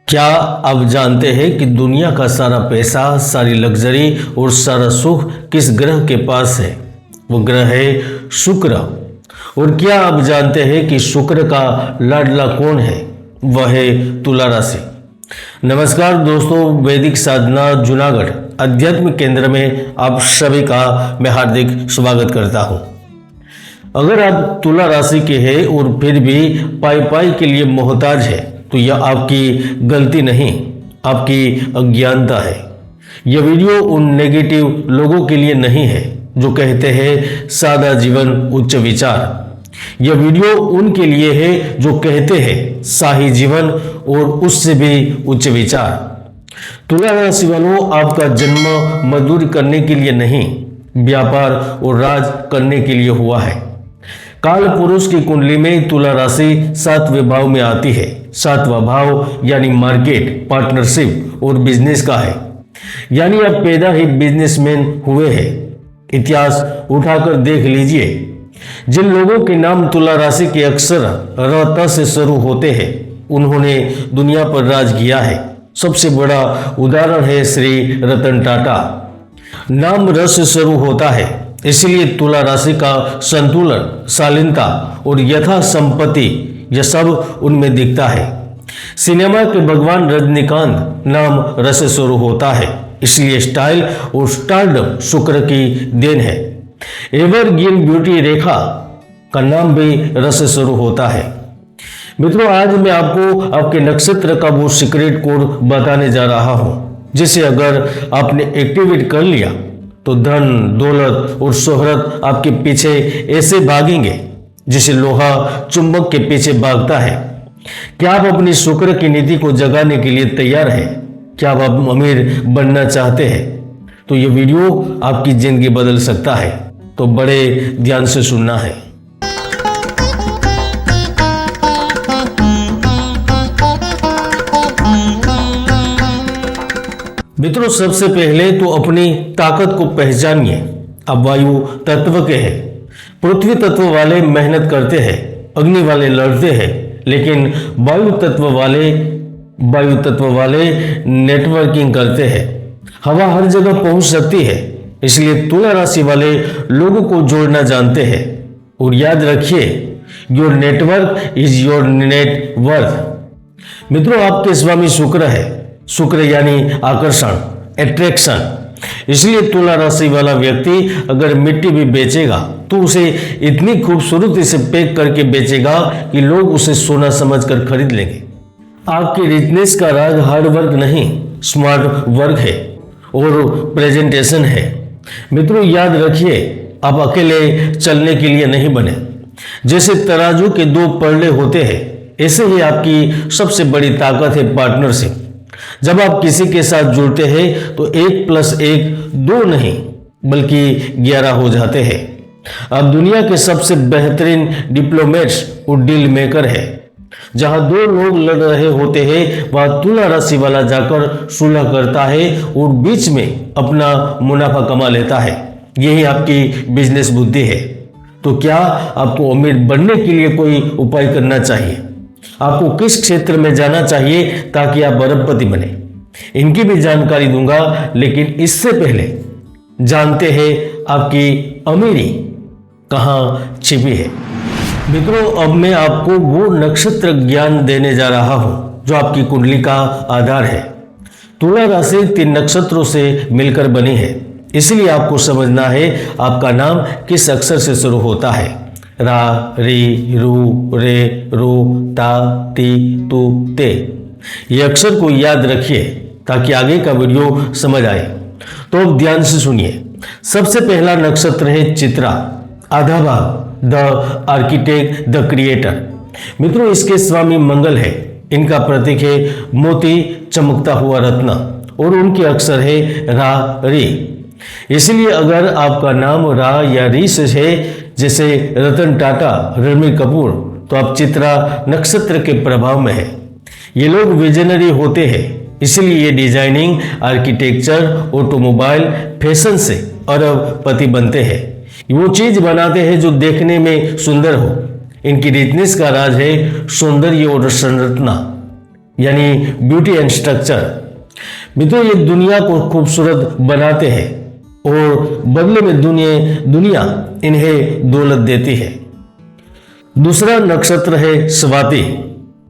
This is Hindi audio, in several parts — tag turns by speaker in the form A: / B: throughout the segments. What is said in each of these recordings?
A: क्या आप जानते हैं कि दुनिया का सारा पैसा, सारी लग्जरी और सारा सुख किस ग्रह के पास है? वो ग्रह है शुक्र। और क्या आप जानते हैं कि शुक्र का लाडला कौन है? वह है तुला राशि। नमस्कार दोस्तों, वैदिक साधना जूनागढ़ अध्यात्म केंद्र में आप सभी का मैं हार्दिक स्वागत करता हूं। अगर आप तुला राशि के हैं और फिर भी पाई के लिए मोहताज है तो यह आपकी गलती नहीं, आपकी अज्ञानता है। यह वीडियो उन नेगेटिव लोगों के लिए नहीं है जो कहते हैं सादा जीवन उच्च विचार। यह वीडियो उनके लिए है जो कहते हैं शाही जीवन और उससे भी उच्च विचार। तुला राशि वालों, आपका जन्म मजदूरी करने के लिए नहीं, व्यापार और राज करने के लिए हुआ है। काल पुरुष की कुंडली में तुला राशि 7वें भाव में आती है। 7वां भाव यानी मार्केट, पार्टनरशिप और बिजनेस का है, यानी आप पैदा ही बिजनेसमैन हुए हैं। इतिहास उठाकर देख लीजिए, जिन लोगों के नाम तुला राशि के अक्षर र त से शुरू होते हैं उन्होंने दुनिया पर राज किया है। सबसे बड़ा उदाहरण है श्री रतन टाटा। नाम र से शुरू होता है, इसलिए तुला राशि का संतुलन, शालीनता और यथा संपत्ति यह सब उनमें दिखता है। सिनेमा के भगवान रजनीकांत नाम र से शुरू होता है, इसलिए स्टाइल और स्टारडम शुक्र की देन है। एवरग्रीन ब्यूटी रेखा का नाम भी र से शुरू होता है। मित्रों, आज मैं आपको आपके नक्षत्र का वो सीक्रेट कोड बताने जा रहा हूं, जिसे अगर आपने एक्टिवेट कर लिया तो धन, दौलत और शोहरत आपके पीछे ऐसे भागेंगे जिसे लोहा चुंबक के पीछे भागता है। क्या आप अपनी शुक्र की नीति को जगाने के लिए तैयार हैं? क्या आप अमीर बनना चाहते हैं? तो ये वीडियो आपकी जिंदगी बदल सकता है, तो बड़े ध्यान से सुनना है। मित्रों, सबसे पहले तो अपनी ताकत को पहचानिए। अब वायु तत्व के हैं, पृथ्वी तत्व वाले मेहनत करते हैं, अग्नि वाले लड़ते हैं, लेकिन वायु तत्व वाले नेटवर्किंग करते हैं। हवा हर जगह पहुंच सकती है, इसलिए तुला राशि वाले लोगों को जोड़ना जानते हैं। और याद रखिए, your network is your net worth. मित्रों, आपके स्वामी शुक्र है। शुक्र यानी आकर्षण, एट्रैक्शन। इसलिए तुला राशि वाला व्यक्ति अगर मिट्टी भी बेचेगा तो उसे इतनी खूबसूरती से पैक करके बेचेगा कि लोग उसे सोना समझकर खरीद लेंगे। आपकी रिचनेस का राज हार्ड वर्क नहीं, स्मार्ट वर्क है और प्रेजेंटेशन है। मित्रों, याद रखिए, आप अकेले चलने के लिए नहीं बने। जैसे तराजू के दो पल्ले होते हैं, ऐसे ही आपकी सबसे बड़ी ताकत है पार्टनरशिप। जब आप किसी के साथ जुड़ते हैं तो 1+1 2 नहीं बल्कि 11 हो जाते हैं। आप दुनिया के सबसे बेहतरीन डिप्लोमेट्स और डील मेकर है। जहां दो लोग लड़ रहे होते हैं वहां तुला राशि वाला जाकर सुलह करता है और बीच में अपना मुनाफा कमा लेता है। यही आपकी बिजनेस बुद्धि है। तो क्या आपको अमीर बनने के लिए कोई उपाय करना चाहिए? आपको किस क्षेत्र में जाना चाहिए ताकि आप अरबपति बने? इनकी भी जानकारी दूंगा, लेकिन इससे पहले जानते हैं आपकी अमीरी कहां छिपी है। मित्रों, अब मैं आपको वो नक्षत्र ज्ञान देने जा रहा हूं जो आपकी कुंडली का आधार है। तुला राशि 3 नक्षत्रों से मिलकर बनी है, इसलिए आपको समझना है आपका नाम किस अक्षर से शुरू होता है। रा, री, रू, रे, रू, ता, ती, तू, ते। ये अक्षर को याद रखिए ताकि आगे का वीडियो समझ आए। तो अब ध्यान से सुनिए। सबसे पहला नक्षत्र है चित्रा, आधा भाग द आर्किटेक्ट, द क्रिएटर। मित्रों, इसके स्वामी मंगल है। इनका प्रतीक है मोती चमकता हुआ रत्न और उनके अक्षर है रा, री। इसलिए अगर आपका नाम रा या री से है, जैसे रतन टाटा, रणबीर कपूर, तो आप चित्रा नक्षत्र के प्रभाव में है। ये लोग विजनरी होते हैं, इसलिए ये डिजाइनिंग, आर्किटेक्चर, ऑटोमोबाइल, फैशन से अरबपति बनते हैं। वो चीज बनाते हैं जो देखने में सुंदर हो। इनकी रिचनेस का राज है सौंदर्य और संरचना। यानी ब्यूटी एंड स्ट्रक्चर। मित्रों, ये दुनिया को खूबसूरत बनाते हैं और बदले में दुनिया इन्हें दौलत देती है। दूसरा नक्षत्र है स्वाति,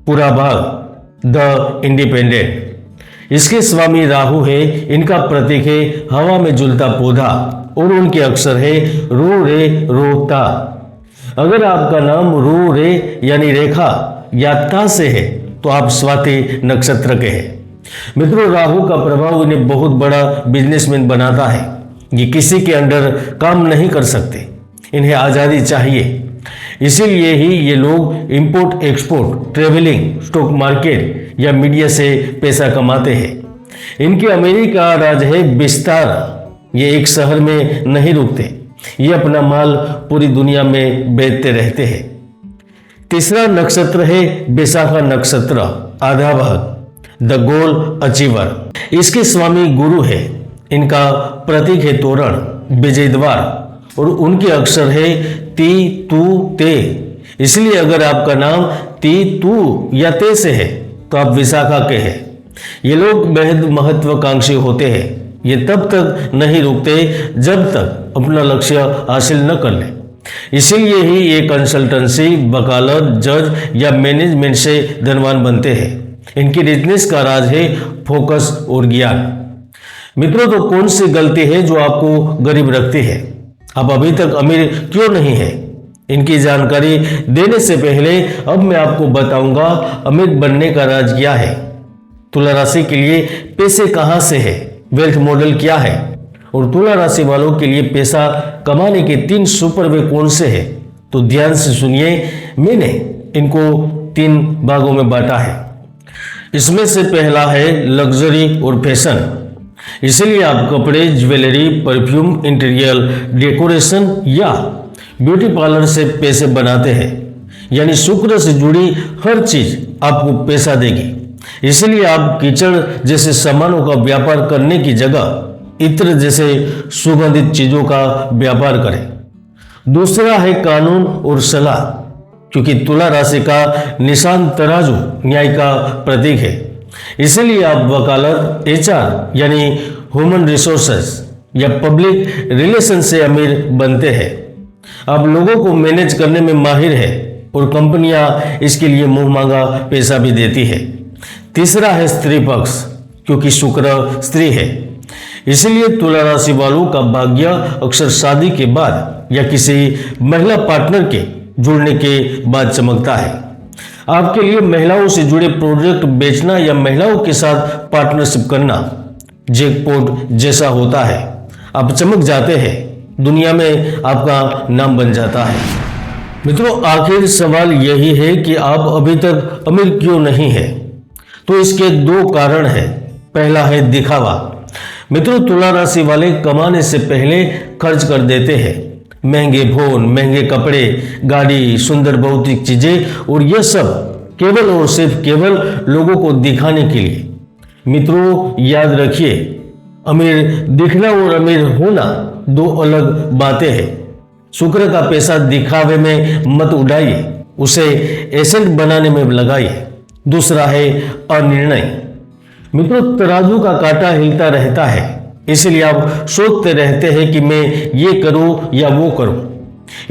A: पूरा भाग द इंडिपेंडेंट। इसके स्वामी राहु है। इनका प्रतीक है हवा में झूलता पौधा और उनके अक्षर है रो रे रोता। अगर आपका नाम रो रे यानी रेखा या ता से है तो आप स्वाति नक्षत्र के हैं। मित्रों, राहु का प्रभाव इन्हें बहुत बड़ा बिजनेसमैन बनाता है। ये किसी के अंडर काम नहीं कर सकते, इन्हें आज़ादी चाहिए। इसीलिए ही ये लोग import export, travelling, stock market या मीडिया से पैसा कमाते हैं। इनके अमेरिका राज है विस्तार। ये एक शहर में नहीं रुकते, ये अपना माल पूरी दुनिया में बेचते रहते हैं। तीसरा नक्षत्र है विशाखा नक्षत्र, आधा भाग द गोल अचीवर। इसके स्वामी गुरु है। इनका प्रतीक है तोरण, विजय द्वार और उनके अक्षर है ती तू ते। इसलिए अगर आपका नाम ती तू या ते से है तो आप विशाखा के हैं। ये लोग बेहद महत्वाकांक्षी होते हैं। ये तब तक नहीं रुकते जब तक अपना लक्ष्य हासिल न कर ले। इसीलिए ही ये कंसल्टेंसी, वकालत, जज या मैनेजमेंट से धनवान बनते हैं। इनकी बिजनेस का राज है फोकस और ज्ञान। मित्रों, तो कौन सी गलती है जो आपको गरीब रखती है? आप अभी तक अमीर क्यों नहीं है? इनकी जानकारी देने से पहले अब मैं आपको बताऊंगा अमीर बनने का राज क्या है। तुला राशि के लिए पैसे कहां से है, वेल्थ मॉडल क्या है और तुला राशि वालों के लिए पैसा कमाने के 3 सुपर वे कौन से है, तो ध्यान से सुनिए। मैंने इनको 3 भागों में बांटा है। इसमें से पहला है लग्जरी और फैशन। इसलिए आप कपड़े, ज्वेलरी, परफ्यूम, इंटीरियर डेकोरेशन या ब्यूटी पार्लर से पैसे बनाते हैं। यानी शुक्र से जुड़ी हर चीज आपको पैसा देगी। इसलिए आप कीचड़ जैसे सामानों का व्यापार करने की जगह इत्र जैसे सुगंधित चीजों का व्यापार करें। दूसरा है कानून और सलाह, क्योंकि तुला राशि का निशान तराजू न्याय का प्रतीक है। इसलिए आप वकालत, एचआर यानी ह्यूमन रिसोर्सेस या पब्लिक रिलेशन से अमीर बनते हैं। आप लोगों को मैनेज करने में माहिर है और कंपनियां इसके लिए मुंह मांगा पैसा भी देती है। तीसरा है स्त्री पक्ष, क्योंकि शुक्र स्त्री है। इसलिए तुला राशि वालों का भाग्य अक्सर शादी के बाद या किसी महिला पार्टनर के जुड़ने के बाद चमकता है। आपके लिए महिलाओं से जुड़े प्रोजेक्ट बेचना या महिलाओं के साथ पार्टनरशिप करना जैकपॉट जैसा होता है। आप चमक जाते हैं, दुनिया में आपका नाम बन जाता है। मित्रों, आखिर सवाल यही है कि आप अभी तक अमीर क्यों नहीं है? तो इसके 2 कारण हैं। पहला है दिखावा। मित्रों, तुला राशि वाले कमाने से पहले खर्च कर देते हैं। महंगे फोन, महंगे कपड़े, गाड़ी, सुंदर भौतिक चीजें और यह सब केवल और सिर्फ केवल लोगों को दिखाने के लिए। मित्रों, याद रखिए, अमीर दिखना और अमीर होना 2 अलग बातें हैं। शुक्र का पैसा दिखावे में मत उड़ाइए, उसे एसेट बनाने में लगाइए। दूसरा है अनिर्णय। मित्रों, तराजू का कांटा हिलता रहता है, इसलिए आप सोचते रहते हैं कि मैं ये करूं या वो करूं।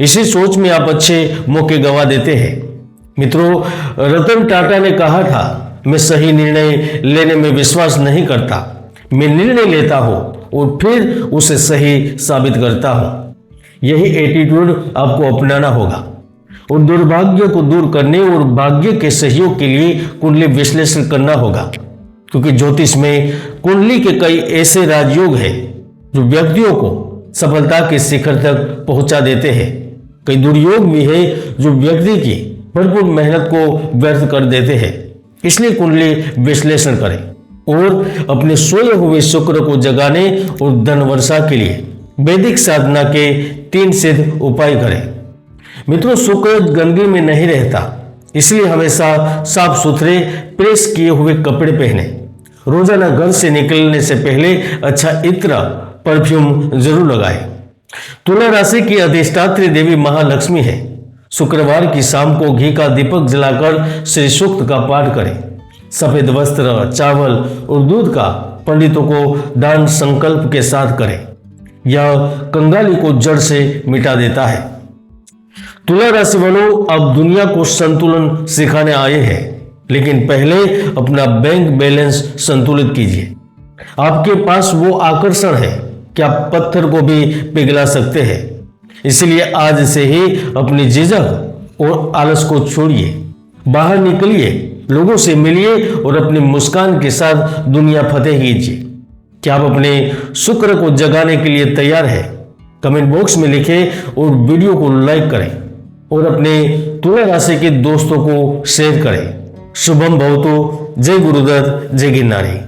A: इसी सोच में आप अच्छे मौके गंवा देते हैं। मित्रों, रतन टाटा ने कहा था, मैं सही निर्णय लेने में विश्वास नहीं करता, मैं निर्णय लेता हूं और फिर उसे सही साबित करता हूं। यही एटीट्यूड आपको अपनाना होगा और दुर्भाग्य को दूर करने और भाग्य के सहयोग के लिए कुंडली विश्लेषण करना होगा, क्योंकि ज्योतिष में कुंडली के कई ऐसे राजयोग हैं जो व्यक्तियों को सफलता के शिखर तक पहुंचा देते हैं। कई दुर्योग भी है जो व्यक्ति की भरपूर मेहनत को व्यर्थ कर देते हैं। इसलिए कुंडली विश्लेषण करें और अपने सोए हुए शुक्र को जगाने और धन वर्षा के लिए वैदिक साधना के 3 सिद्ध उपाय करें। मित्रों, शुक्र गंदगी में नहीं रहता, इसलिए हमेशा साफ सुथरे प्रेस किए हुए कपड़े पहने। रोजाना घर से निकलने से पहले अच्छा इत्र, परफ्यूम जरूर लगाएं। तुला राशि की अधिष्ठात्री देवी महालक्ष्मी है। शुक्रवार की शाम को घी का दीपक जलाकर श्री सूक्त का पाठ करें सफेद वस्त्र, चावल और दूध का पंडितों को दान संकल्प के साथ करें। यह कंगाली को जड़ से मिटा देता है। तुला राशि वालों, आप दुनिया को संतुलन सिखाने आए हैं, लेकिन पहले अपना बैंक बैलेंस संतुलित कीजिए। आपके पास वो आकर्षण है कि आप पत्थर को भी पिघला सकते हैं। इसलिए आज से ही अपनी झिझक और आलस को छोड़िए, बाहर निकलिए, लोगों से मिलिए और अपनी मुस्कान के साथ दुनिया फतेह कीजिए। क्या आप अपने शुक्र को जगाने के लिए तैयार हैं? कमेंट बॉक्स में लिखें और वीडियो को लाइक करें और अपने तुला राशि के दोस्तों को शेयर करें। शुभम भवतु। जय गुरुदत्त, जय गिरनारी।